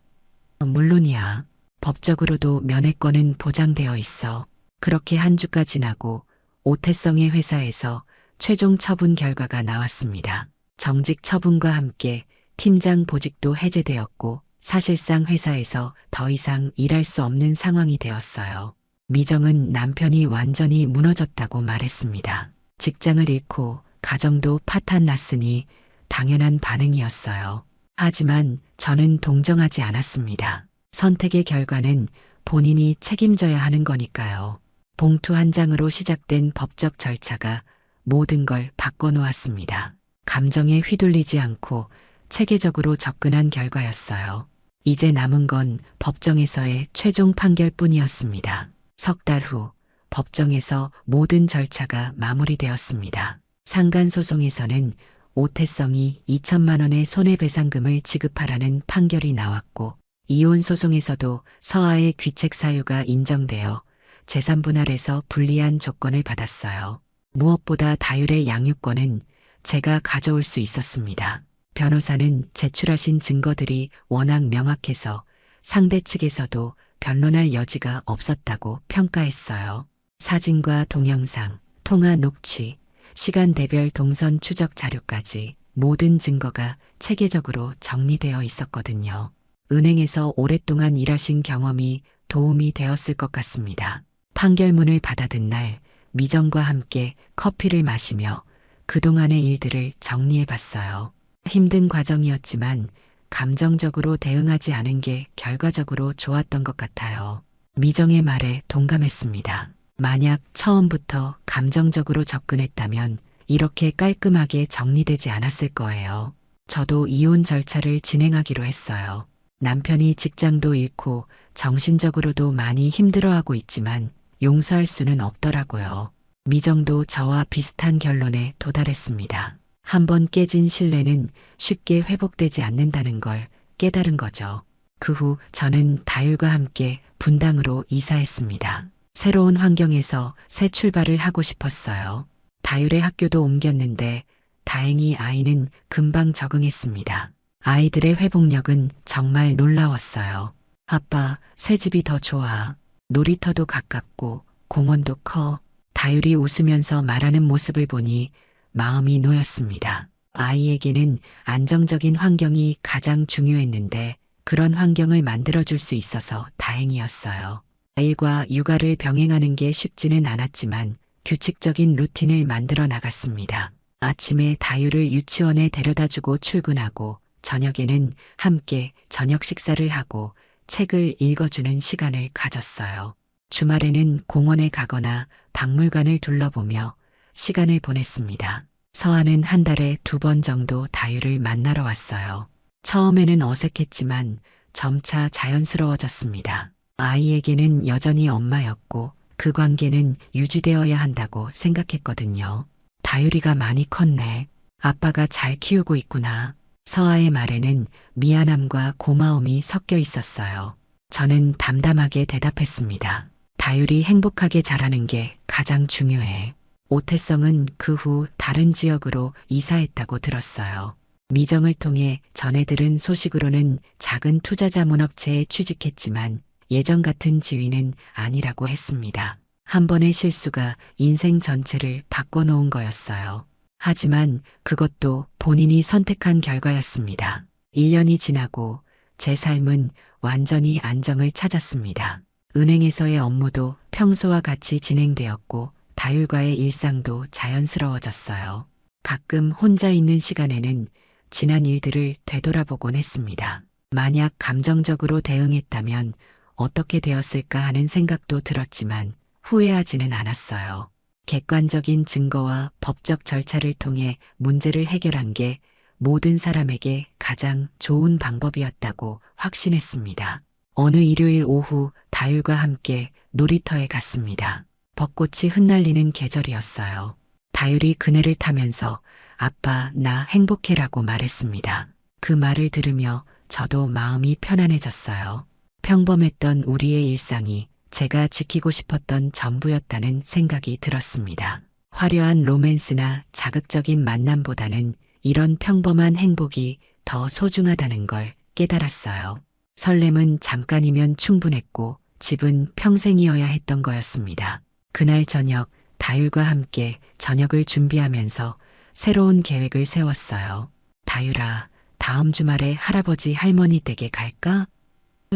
물론이야. 법적으로도 면회권은 보장되어 있어. 그렇게 한 주가 지나고 오태성의 회사에서 최종 처분 결과가 나왔습니다. 정직 처분과 함께 팀장 보직도 해제되었고 사실상 회사에서 더 이상 일할 수 없는 상황이 되었어요. 미정은 남편이 완전히 무너졌다고 말했습니다. 직장을 잃고 가정도 파탄 났으니 당연한 반응이었어요. 하지만 저는 동정하지 않았습니다. 선택의 결과는 본인이 책임져야 하는 거니까요. 봉투 한 장으로 시작된 법적 절차가 모든 걸 바꿔놓았습니다. 감정에 휘둘리지 않고 체계적으로 접근한 결과였어요. 이제 남은 건 법정에서의 최종 판결뿐이었습니다. 석 달 후 법정에서 모든 절차가 마무리되었습니다. 상간소송에서는 오태성이 2천만 원의 손해배상금을 지급하라는 판결이 나왔고 이혼소송에서도 서하의 귀책 사유가 인정되어 재산 분할에서 불리한 조건을 받았어요. 무엇보다 다율의 양육권은 제가 가져올 수 있었습니다. 변호사는 제출하신 증거들이 워낙 명확해서 상대 측에서도 변론할 여지가 없었다고 평가했어요. 사진과 동영상, 통화 녹취, 시간대별 동선 추적 자료까지 모든 증거가 체계적으로 정리되어 있었거든요. 은행에서 오랫동안 일하신 경험이 도움이 되었을 것 같습니다. 판결문을 받아든 날 미정과 함께 커피를 마시며 그동안의 일들을 정리해 봤어요. 힘든 과정이었지만 감정적으로 대응하지 않은 게 결과적으로 좋았던 것 같아요. 미정의 말에 동감했습니다. 만약 처음부터 감정적으로 접근했다면 이렇게 깔끔하게 정리되지 않았을 거예요. 저도 이혼 절차를 진행하기로 했어요. 남편이 직장도 잃고 정신적으로도 많이 힘들어하고 있지만 용서할 수는 없더라고요. 미정도 저와 비슷한 결론에 도달했습니다. 한번 깨진 신뢰는 쉽게 회복되지 않는다는 걸 깨달은 거죠. 그 후 저는 다율과 함께 분당으로 이사했습니다. 새로운 환경에서 새 출발을 하고 싶었어요. 다율의 학교도 옮겼는데 다행히 아이는 금방 적응했습니다. 아이들의 회복력은 정말 놀라웠어요. 아빠, 새 집이 더 좋아. 놀이터도 가깝고 공원도 커. 다율이 웃으면서 말하는 모습을 보니 마음이 놓였습니다. 아이에게는 안정적인 환경이 가장 중요했는데 그런 환경을 만들어줄 수 있어서 다행이었어요. 일과 육아를 병행하는 게 쉽지는 않았지만 규칙적인 루틴을 만들어 나갔습니다. 아침에 다율을 유치원에 데려다주고 출근하고 저녁에는 함께 저녁 식사를 하고 책을 읽어주는 시간을 가졌어요. 주말에는 공원에 가거나 박물관을 둘러보며 시간을 보냈습니다. 서하는 한 달에 2번 정도 다율을 만나러 왔어요. 처음에는 어색했지만 점차 자연스러워졌습니다. 아이에게는 여전히 엄마였고 그 관계는 유지되어야 한다고 생각했거든요. 다율이가 많이 컸네. 아빠가 잘 키우고 있구나. 서하의 말에는 미안함과 고마움이 섞여 있었어요. 저는 담담하게 대답했습니다. 다율이 행복하게 자라는 게 가장 중요해. 오태성은 그 후 다른 지역으로 이사했다고 들었어요. 미정을 통해 전해 들은 소식으로는 작은 투자자문업체에 취직했지만 예전 같은 지위는 아니라고 했습니다. 한 번의 실수가 인생 전체를 바꿔놓은 거였어요. 하지만 그것도 본인이 선택한 결과였습니다. 1년이 지나고 제 삶은 완전히 안정을 찾았습니다. 은행에서의 업무도 평소와 같이 진행되었고 다율과의 일상도 자연스러워졌어요. 가끔 혼자 있는 시간에는 지난 일들을 되돌아보곤 했습니다. 만약 감정적으로 대응했다면 어떻게 되었을까 하는 생각도 들었지만 후회하지는 않았어요. 객관적인 증거와 법적 절차를 통해 문제를 해결한 게 모든 사람에게 가장 좋은 방법이었다고 확신했습니다. 어느 일요일 오후 다율과 함께 놀이터에 갔습니다. 벚꽃이 흩날리는 계절이었어요. 다율이 그네를 타면서 아빠, 나 행복해라고 말했습니다. 그 말을 들으며 저도 마음이 편안해졌어요. 평범했던 우리의 일상이 제가 지키고 싶었던 전부였다는 생각이 들었습니다. 화려한 로맨스나 자극적인 만남보다는 이런 평범한 행복이 더 소중하다는 걸 깨달았어요. 설렘은 잠깐이면 충분했고 집은 평생이어야 했던 거였습니다. 그날 저녁 다율과 함께 저녁을 준비하면서 새로운 계획을 세웠어요. 다율아, 다음 주말에 할아버지 할머니 댁에 갈까?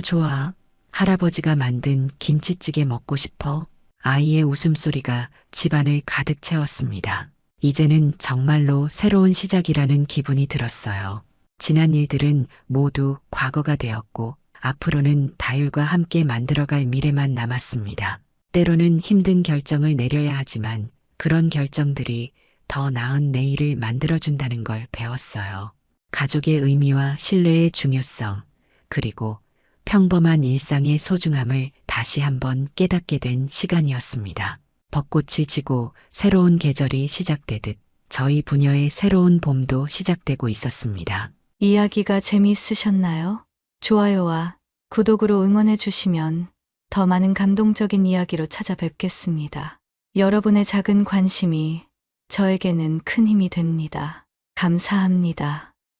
좋아. 할아버지가 만든 김치찌개 먹고 싶어. 아이의 웃음소리가 집안을 가득 채웠습니다. 이제는 정말로 새로운 시작이라는 기분이 들었어요. 지난 일들은 모두 과거가 되었고 앞으로는 다율과 함께 만들어갈 미래만 남았습니다. 때로는 힘든 결정을 내려야 하지만 그런 결정들이 더 나은 내일을 만들어준다는 걸 배웠어요. 가족의 의미와 신뢰의 중요성, 그리고 평범한 일상의 소중함을 다시 한번 깨닫게 된 시간이었습니다. 벚꽃이 지고 새로운 계절이 시작되듯 저희 부녀의 새로운 봄도 시작되고 있었습니다. 이야기가 재미있으셨나요? 좋아요와 구독으로 응원해 주시면 더 많은 감동적인 이야기로 찾아뵙겠습니다. 여러분의 작은 관심이 저에게는 큰 힘이 됩니다. 감사합니다.